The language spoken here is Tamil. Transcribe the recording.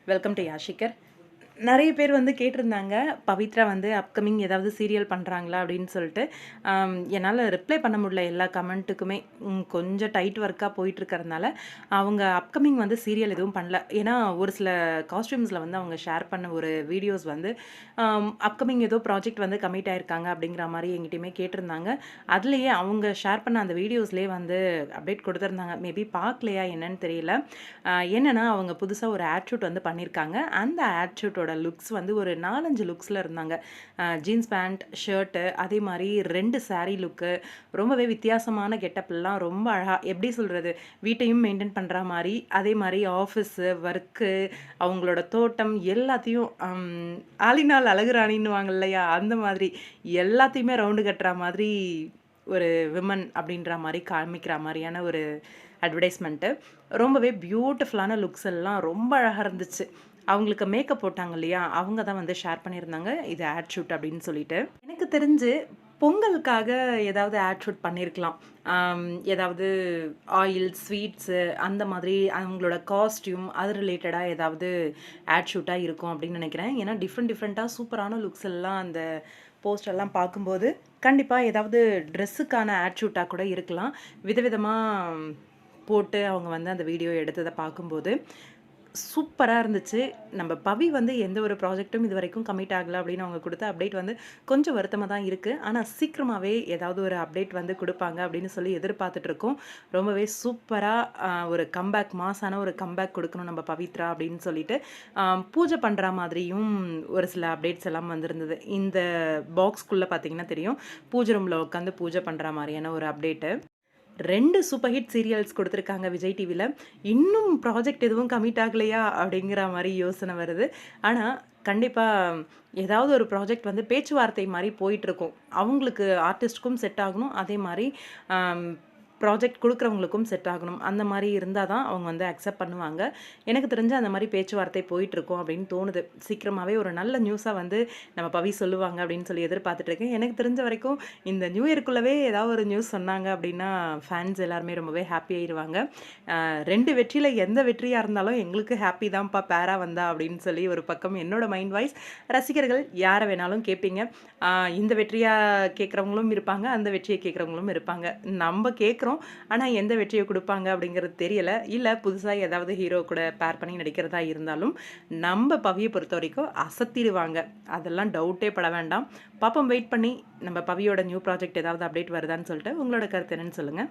Welcome to யாஷிகர். நிறைய பேர் வந்து கேட்டிருந்தாங்க, பவித்ரா வந்து அப்கமிங் ஏதாவது சீரியல் பண்ணுறாங்களா அப்படின்னு சொல்லிட்டு. என்னால் ரிப்ளை பண்ண முடியல எல்லா கமெண்ட்டுக்குமே. கொஞ்சம் டைட் ஒர்க்காக போயிட்டுருக்கறதுனால அவங்க அப்கமிங் வந்து சீரியல் எதுவும் பண்ணல. ஏன்னா ஒரு சில காஸ்டியூம்ஸில் வந்து அவங்க ஷேர் பண்ண ஒரு வீடியோஸ் வந்து அப்கமிங் ஏதோ ப்ராஜெக்ட் வந்து கமிட் ஆயிருக்காங்க அப்படிங்கிற மாதிரி எங்கிட்டையுமே கேட்டிருந்தாங்க. அதுலேயே அவங்க ஷேர் பண்ண அந்த வீடியோஸ்லேயே வந்து அப்டேட் கொடுத்துருந்தாங்க. மேபி பார்க்கலையா என்னன்னு தெரியல. என்னன்னா அவங்க புதுசாக ஒரு ஆட் ஷூட் வந்து பண்ணியிருக்காங்க. அந்த ஆட் ஷூட்டோட லுக்ஸ் வந்து ஒரு 4-5 லுக்ஸில் இருந்தாங்க. ஜீன்ஸ் பேண்ட், ஷர்ட்டு, அதே மாதிரி 2 சாரீ லுக்கு, ரொம்பவே வித்தியாசமான கெட்டப்லாம் ரொம்ப அழகாக எப்படி சொல்கிறது, வீட்டையும் மெயின்டைன் பண்ணுற மாதிரி, அதே மாதிரி ஆஃபீஸு ஒர்க்கு, அவங்களோட தோட்டம் எல்லாத்தையும் ஆலினால் அழகுராணின்னுவாங்க இல்லையா, அந்த மாதிரி எல்லாத்தையுமே ரவுண்டு கட்டுற மாதிரி ஒரு விமன் அப்படின்ற மாதிரி காமிக்கிற மாதிரியான ஒரு அட்வர்டைஸ்மெண்ட்டு. ரொம்பவே பியூட்டிஃபுல்லான லுக்ஸ் எல்லாம் ரொம்ப அழகாக இருந்துச்சு. அவங்களுக்கு மேக்கப் போட்டாங்க இல்லையா, அவங்க தான் வந்து ஷேர் பண்ணியிருந்தாங்க இது ஆட் ஷூட் அப்படின்னு சொல்லிட்டு. எனக்கு தெரிஞ்சு பொங்கலுக்காக ஏதாவது ஆட் ஷூட் பண்ணியிருக்கலாம். ஏதாவது ஆயில், ஸ்வீட்ஸு அந்த மாதிரி அவங்களோட காஸ்டியூம் அது ரிலேட்டடாக ஏதாவது ஆட் ஷூட்டாக இருக்கும் அப்படின்னு நினைக்கிறேன். ஏன்னா டிஃப்ரெண்ட்டாக சூப்பரான லுக்ஸ் எல்லாம் அந்த போஸ்டெல்லாம் பார்க்கும்போது கண்டிப்பாக ஏதாவது ட்ரெஸ்ஸுக்கான ஆட் ஷூட்டாக கூட இருக்கலாம். விதவிதமாக போட்டு அவங்க வந்து அந்த வீடியோ எடுத்ததை பார்க்கும்போது சூப்பராக இருந்துச்சு. நம்ம பவி வந்து எந்த ஒரு ப்ராஜெக்ட்டும் இது வரைக்கும் கமிட் ஆகலை அப்படின்னு அவங்க கொடுத்த அப்டேட் வந்து கொஞ்சம் வருத்தமாக தான் இருக்குது. ஆனால் சீக்கிரமாகவே ஏதாவது ஒரு அப்டேட் வந்து கொடுப்பாங்க அப்படின்னு சொல்லி எதிர்பார்த்துட்ருக்கோம். ரொம்பவே சூப்பராக ஒரு கம்பேக், மாசான ஒரு கம்பேக் கொடுக்கணும் நம்ம பவித்ரா அப்படின்னு சொல்லிட்டு பூஜை பண்ணுற மாதிரியும் ஒரு சில அப்டேட்ஸ் எல்லாம் வந்திருந்தது. இந்த பாக்ஸ்குள்ளே பார்த்தீங்கன்னா தெரியும், பூஜை ரூமில் உட்காந்து பூஜை பண்ணுற மாதிரியான ஒரு அப்டேட்டு. 2 சூப்பர் ஹிட் சீரியல்ஸ் கொடுத்துருக்காங்க விஜய் டிவியில். இன்னும் ப்ராஜெக்ட் எதுவும் கமிட் ஆகலையா அப்படிங்கிற மாதிரி யோசனை வருது. ஆனால் கண்டிப்பாக ஏதாவது ஒரு ப்ராஜெக்ட் வந்து பேச்சுவார்த்தை மாதிரி போயிட்டுருக்கும். அவங்களுக்கு ஆர்டிஸ்ட்டுக்கும் செட் ஆகணும், அதே மாதிரி ப்ராஜெக்ட் கொடுக்குறவங்களுக்கும் செட் ஆகணும். அந்த மாதிரி இருந்தால் தான் அவங்க வந்து அக்செப்ட் பண்ணுவாங்க. எனக்கு தெரிஞ்சு அந்த மாதிரி பேச்சுவார்த்தை போயிட்டுருக்கோம் அப்படின்னு தோணுது. சீக்கிரமாகவே ஒரு நல்ல நியூஸாக வந்து நம்ம பவி சொல்லுவாங்க அப்படின்னு சொல்லி எதிர்பார்த்துட்ருக்கேன். எனக்கு தெரிஞ்ச வரைக்கும் இந்த நியூ இயர்க்குள்ளவே ஏதாவது ஒரு நியூஸ் சொன்னாங்க அப்படின்னா ஃபேன்ஸ் எல்லாருமே ரொம்பவே ஹாப்பி ஆயிடுவாங்க. 2 வெற்றியில் எந்த வெற்றியாக இருந்தாலும் எங்களுக்கு ஹாப்பி தான்ப்பா பேரா வந்தா அப்படின்னு சொல்லி ஒரு பக்கம் என்னோட மைண்ட் வாய்ஸ். ரசிகர்கள் யாரை வேணாலும் கேட்பீங்க. இந்த வெற்றியாக கேட்குறவங்களும் இருப்பாங்க, அந்த வெற்றியை கேட்குறவங்களும் இருப்பாங்க. நம்ம கேட்குறோம், ஆனால் எந்த வெற்றியை கொடுப்பாங்க அப்படிங்கிறது தெரியலை. இல்லை புதுசாக ஏதாவது ஹீரோ கூட பேர் பண்ணி நடிக்கிறதா இருந்தாலும் நம்ம பவியை பொறுத்த வரைக்கும் அசத்திடுவாங்க. அதெல்லாம் டவுட்டே பட வேண்டாம். பாப்போம், வெயிட் பண்ணி நம்ம பவியோட நியூ ப்ராஜெக்ட் ஏதாவது அப்டேட் வருதான்னு சொல்லிட்டு உங்களோட கருத்து என்னன்னு சொல்லுங்கள்.